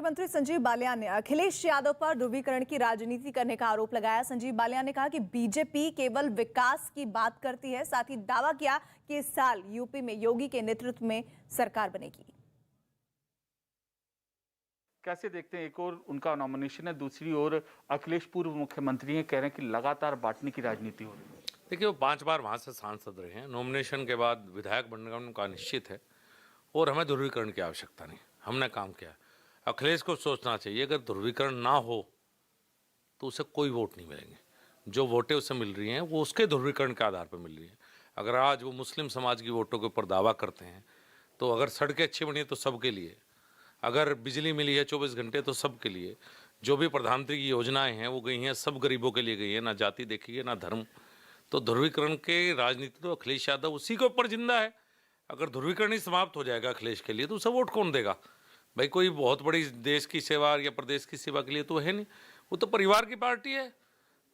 मंत्री संजीव बालियान ने अखिलेश यादव पर ध्रुवीकरण की राजनीति करने का आरोप लगाया। संजीव बालियान ने कहा कि बीजेपी केवल विकास की बात करती है। साथ ही दावा किया कि इस साल यूपी में योगी के नेतृत्व में सरकार बनेगी। कैसे देखते हैं, एक और उनका नॉमिनेशन है, दूसरी ओर अखिलेश पूर्व मुख्यमंत्री हैं, कह रहे हैं कि लगातार बांटने की राजनीति हो रही है। देखिए, वो 5 बार वहाँ से सांसद रहे हैं, नॉमिनेशन के बाद विधायक बनने का उनका निश्चित है और हमें ध्रुवीकरण की आवश्यकता नहीं। हमने काम किया। अखिलेश को सोचना चाहिए, अगर ध्रुवीकरण ना हो तो उसे कोई वोट नहीं मिलेंगे। जो वोटें उसे मिल रही हैं वो उसके ध्रुवीकरण के आधार पर मिल रही हैं। अगर आज वो मुस्लिम समाज की वोटों के ऊपर दावा करते हैं तो अगर सड़कें अच्छी बनी है तो सबके लिए, अगर बिजली मिली है 24 घंटे तो सबके लिए, जो भी प्रधानमंत्री की योजनाएं हैं वो गई हैं सब गरीबों के लिए गई है, ना जाति देखी है ना धर्म। तो ध्रुवीकरण के राजनीति तो अखिलेश यादव उसी के ऊपर जिंदा है। अगर ध्रुवीकरण ही समाप्त हो जाएगा अखिलेश के लिए तो उसे वोट कौन देगा? भाई कोई बहुत बड़ी देश की सेवा या प्रदेश की सेवा के लिए तो है नहीं, वो तो परिवार की पार्टी है।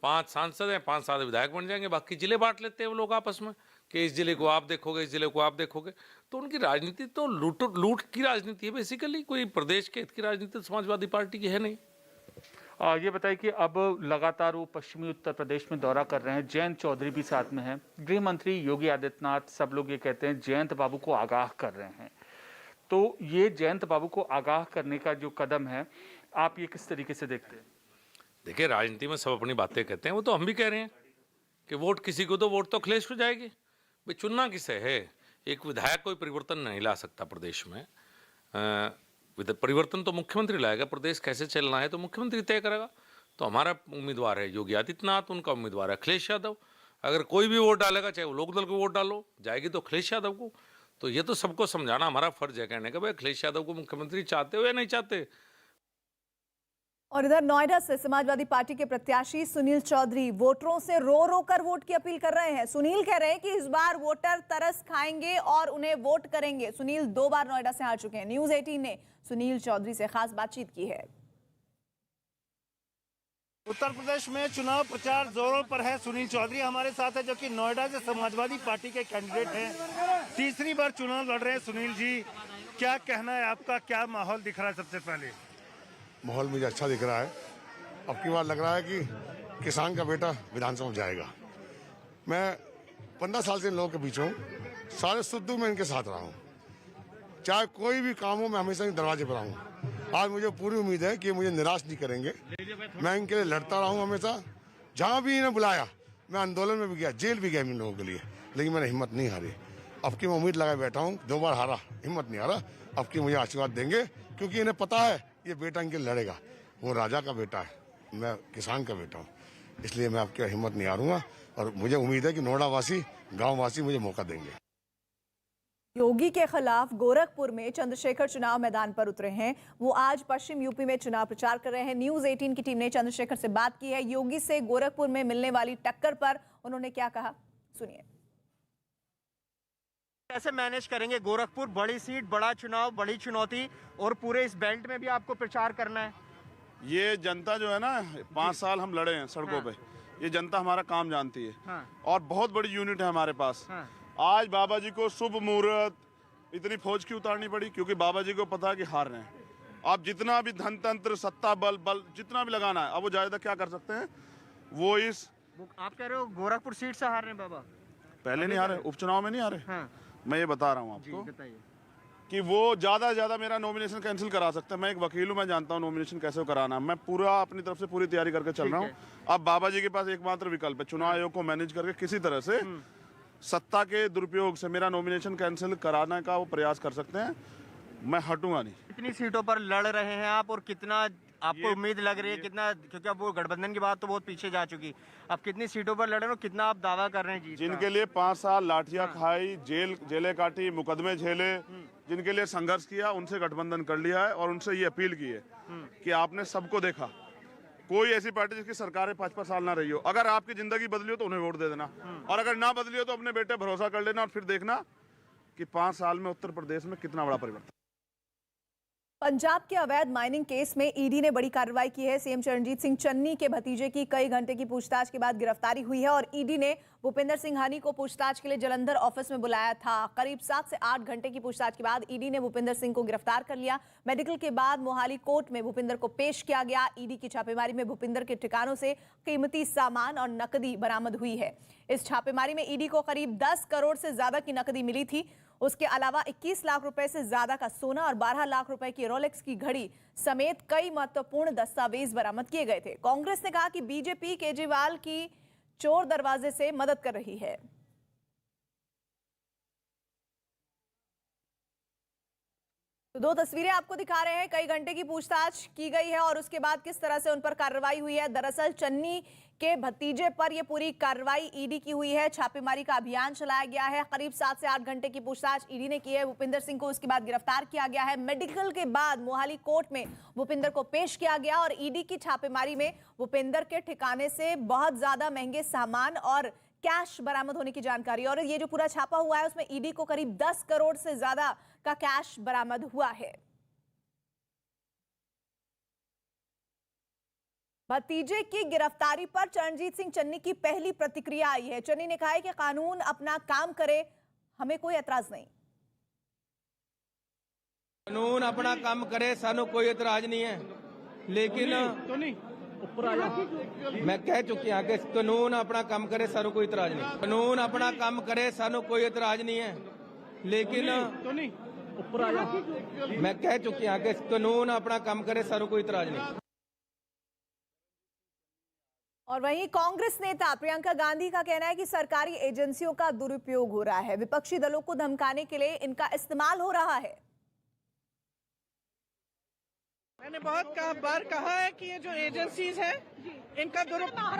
5 सांसद हैं, 5 साल विधायक बन जाएंगे, बाकी जिले बांट लेते हैं वो लोग आपस में कि इस जिले को आप देखोगे, इस जिले को आप देखोगे। तो उनकी राजनीति तो लूट की राजनीति है बेसिकली। कोई प्रदेश के हित की राजनीति तो समाजवादी पार्टी की है नहीं। ये बताइए कि अब लगातार वो पश्चिमी उत्तर प्रदेश में दौरा कर रहे हैं, जयंत चौधरी भी साथ में हैं, गृह मंत्री योगी आदित्यनाथ, सब लोग ये कहते हैं जयंत बाबू को आगाह कर रहे हैं। तो ये जयंत बाबू को आगाह करने का जो कदम है, आप ये किस तरीके से देखते हैं? देखिए, राजनीति में सब अपनी बातें कहते हैं, वो तो हम भी कह रहे हैं कि वोट किसी को तो वोट तो अखिलेश को जाएगी। भाई चुनना किसे है? एक विधायक कोई परिवर्तन नहीं ला सकता प्रदेश में। परिवर्तन तो मुख्यमंत्री लाएगा, प्रदेश कैसे चलना है तो मुख्यमंत्री तय करेगा। तो हमारा उम्मीदवार है योगी आदित्यनाथ, उनका उम्मीदवार है अखिलेश यादव। अगर कोई भी वोट डालेगा, चाहे वो लोकदल को वोट डालो, जाएगी तो अखिलेश यादव को। तो ये तो सबको समझाना हमारा फर्ज है, कहने का भाई अखिलेश यादव को मुख्यमंत्री चाहते हो या नहीं चाहते। और इधर नोएडा से समाजवादी पार्टी के प्रत्याशी सुनील चौधरी वोटरों से रो रो कर वोट की अपील कर रहे हैं। सुनील कह रहे हैं कि इस बार वोटर तरस खाएंगे और उन्हें वोट करेंगे। सुनील 2 बार नोएडा से हार चुके हैं। न्यूज़ 18 ने सुनील चौधरी से खास बातचीत की है। उत्तर प्रदेश में चुनाव प्रचार जोरों पर है। सुनील चौधरी हमारे साथ है जो कि नोएडा से समाजवादी पार्टी के कैंडिडेट हैं। तीसरी बार चुनाव लड़ रहे हैं सुनील जी, क्या कहना है आपका, क्या माहौल दिख रहा है? सबसे पहले माहौल मुझे अच्छा दिख रहा है। अब की बार लग रहा है कि किसान का बेटा विधानसभा में जाएगा। मैं 15 साल से इन लोगों के बीच हूँ, सारे सुख-दुख में इनके साथ रहा हूँ। चाहे कोई भी काम हो, मैं हमेशा इनके दरवाजे पर आऊँ। आज मुझे पूरी उम्मीद है कि मुझे निराश नहीं करेंगे। मैं इनके लिए लड़ता रहा हूँ हमेशा। जहाँ भी इन्हें बुलाया, मैं आंदोलन में भी गया, जेल भी गया इन लोगों के लिए, लेकिन मैंने हिम्मत नहीं हारी। अब की मैं उम्मीद लगाए बैठा हूँ, 2 बार हारा, हिम्मत नहीं हारा। अब की मुझे आशीर्वाद देंगे क्योंकि इन्हें पता है ये बेटा इनके लड़ेगा। वो राजा का बेटा है, मैं किसान का बेटा हूँ, इसलिए मैं आपकी हिम्मत नहीं हारूंगा। और मुझे उम्मीद है कि नोएडा वासी, गाँव वासी मुझे मौका देंगे। योगी के खिलाफ गोरखपुर में चंद्रशेखर चुनाव मैदान पर उतरे हैं। वो आज पश्चिम यूपी में चुनाव प्रचार कर रहे हैं। न्यूज़ 18 की टीम ने चंद्रशेखर से बात की है। योगी से गोरखपुर में मिलने वाली टक्कर पर उन्होंने क्या कहा, सुनिए। कैसे मैनेज करेंगे? गोरखपुर बड़ी सीट, बड़ा चुनाव, बड़ी चुनौती, और पूरे इस बेल्ट में भी आपको प्रचार करना है। ये जनता जो है ना, 5 साल हम लड़े हैं सड़कों पे, ये जनता हमारा काम जानती है और बहुत बड़ी यूनिट है हमारे पास। आज बाबा जी को शुभ मुहूर्त इतनी फौज की उतारनी पड़ी क्योंकि बाबा जी को पता है कि हार रहे हैं। आप जितना भी धन तंत्र, सत्ता बल जितना भी लगाना है, अब वो ज्यादा क्या कर सकते हैं? वो आप कह रहे हो गोरखपुर सीट से हार रहे हैं बाबा? पहले नहीं हारे, उपचुनाव में नहीं हारे। मैं ये बता रहा हूँ आपको कि वो ज्यादा मेरा नॉमिनेशन कैंसिल करा सकते हैं। मैं एक वकील हूँ, मैं जानता हूँ नॉमिनेशन कैसे कराना है। मैं पूरा अपनी तरफ से पूरी तैयारी करके चल रहा हूँ। अब बाबा जी के पास एकमात्र विकल्प है, चुनाव आयोग को मैनेज करके किसी तरह से सत्ता के दुरुपयोग से मेरा नॉमिनेशन कैंसिल कराने का वो प्रयास कर सकते हैं। मैं हटूंगा नहीं। कितनी सीटों पर लड़ रहे हैं आप और कितना आपको उम्मीद लग रही है? कितना, क्योंकि अब वो गठबंधन की बात तो बहुत पीछे जा चुकी, अब कितनी सीटों पर लड़ रहे हो, कितना आप दावा कर रहे हैं जीत? जिनके लिए 5 साल लाठियां खाई, जेलें काटी, मुकदमे झेले, जिनके लिए संघर्ष किया, उनसे गठबंधन कर लिया है और उनसे ये अपील की है कि आपने सबको देखा। कोई ऐसी पार्टी जिसकी सरकारें 5-5 साल ना रही हो, अगर आपकी जिंदगी बदली हो तो उन्हें वोट दे देना, और अगर ना बदली हो तो अपने बेटे भरोसा कर लेना और फिर देखना कि 5 साल में उत्तर प्रदेश में कितना बड़ा परिवर्तन। पंजाब के अवैध माइनिंग केस में ईडी ने बड़ी कार्रवाई की है। सीएम चरणजीत सिंह चन्नी के भतीजे की कई घंटे की पूछताछ के बाद गिरफ्तारी हुई है और ईडी ने भूपिंदर सिंह हानी को पूछताछ के लिए जलंधर ऑफिस में बुलाया था। करीब 7 से 8 घंटे की पूछताछ के बाद ईडी ने भूपिंदर सिंह को गिरफ्तार कर लिया। मेडिकल के बाद मोहाली कोर्ट में भूपिंदर को पेश किया गया। ईडी की छापेमारी में भूपिंदर के ठिकानों से कीमती सामान और नकदी बरामद हुई है। इस छापेमारी में ईडी को करीब 10 करोड़ से ज्यादा की नकदी मिली थी। उसके अलावा 21 लाख रुपए से ज्यादा का सोना और 12 लाख रुपए की रोलेक्स की घड़ी समेत कई महत्वपूर्ण दस्तावेज बरामद किए गए थे। कांग्रेस ने कहा कि बीजेपी केजरीवाल की चोर दरवाजे से मदद कर रही है। तो 2 तस्वीरें आपको दिखा रहे हैं। कई घंटे की पूछताछ की गई है और उसके बाद किस तरह से उन पर कार्रवाई हुई है। दरअसल चन्नी के भतीजे पर यह पूरी कार्रवाई ईडी की हुई है। छापेमारी का अभियान चलाया गया है। करीब 7 से 8 घंटे की पूछताछ ईडी ने की है। भूपिंदर सिंह को उसके बाद गिरफ्तार किया गया है। मेडिकल के बाद मोहाली कोर्ट में भूपिंदर को पेश किया गया और ईडी की छापेमारी में भूपिंदर के ठिकाने से बहुत ज्यादा महंगे सामान और कैश बरामद होने की जानकारी। और ये जो पूरा छापा हुआ है उसमें ईडी को करीब 10 करोड़ से ज्यादा का कैश बरामद हुआ है। भतीजे की गिरफ्तारी पर चरणजीत सिंह चन्नी की पहली प्रतिक्रिया आई है। चन्नी ने कहा है कि कानून अपना काम करे, हमें कोई एतराज नहीं। कानून अपना काम करे, सानू कोई एतराज नहीं है, लेकिन मैं कह चुकी हूं कि कानून अपना काम करे, सानू कोई एतराज नहीं। कानून अपना काम करे, सानू कोई एतराज नहीं है, लेकिन मैं कह चुकी हूं कि कानून अपना काम करे, सानू कोई एतराज नहीं। और वहीं कांग्रेस नेता प्रियंका गांधी का कहना है कि सरकारी एजेंसियों का दुरुपयोग हो रहा है। विपक्षी दलों को धमकाने के लिए इनका इस्तेमाल हो रहा है। मैंने बहुत बार कहा है कि ये जो एजेंसीज हैं इनका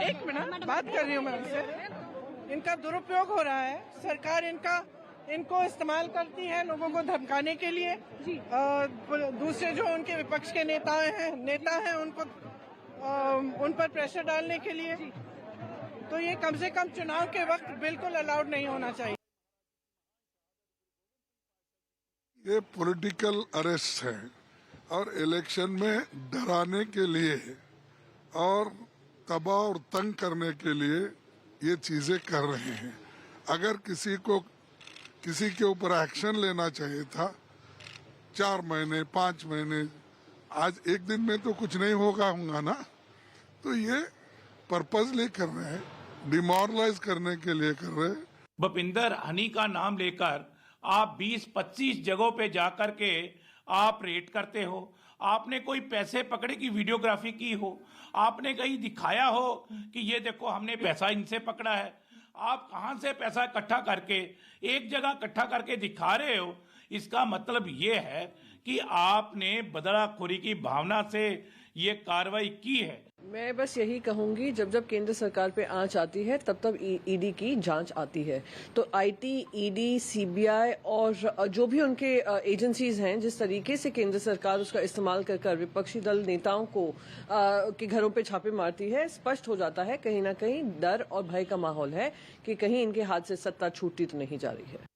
एक मिनट बात कर रही हूँ मैं उनसे, इनका दुरुपयोग हो रहा है। सरकार इनको इस्तेमाल करती है लोगों को धमकाने के लिए। दूसरे जो उनके विपक्ष के नेता हैं उनको उन पर प्रेशर डालने के लिए। तो ये कम से कम चुनाव के वक्त बिल्कुल अलाउड नहीं होना चाहिए। ये पॉलिटिकल अरेस्ट है और इलेक्शन में डराने के लिए और तबाह और तंग करने के लिए ये चीजें कर रहे हैं। अगर किसी के ऊपर एक्शन लेना चाहिए था 4 महीने 5 महीने, आज एक दिन में तो कुछ नहीं होगा ना। तो ये पर्पजली कर रहे हैं, डिमोरलाइज करने के लिए कर रहे हैं। भूपिंदर हनी का नाम लेकर आप 20-25 जगहों पे जाकर के आप रेड करते हो। आपने कोई पैसे पकड़े की वीडियोग्राफी की हो, आपने कहीं दिखाया हो कि ये देखो हमने पैसा इनसे पकड़ा है। आप कहां से पैसा इकट्ठा करके एक जगह इकट्ठा करके दिखा रहे हो? इसका मतलब ये है कि आपने बदलाखोरी की भावना से ये कार्रवाई की है। मैं बस यही कहूंगी, जब केंद्र सरकार पे आंच आती है तब ईडी की जांच आती है। तो आईटी, ईडी, सीबीआई और जो भी उनके एजेंसीज हैं, जिस तरीके से केंद्र सरकार उसका इस्तेमाल कर विपक्षी दल नेताओं को के घरों पे छापे मारती है, स्पष्ट हो जाता है कहीं ना कहीं डर और भय का माहौल है कि कहीं इनके हाथ से सत्ता छूटती तो नहीं जा रही है।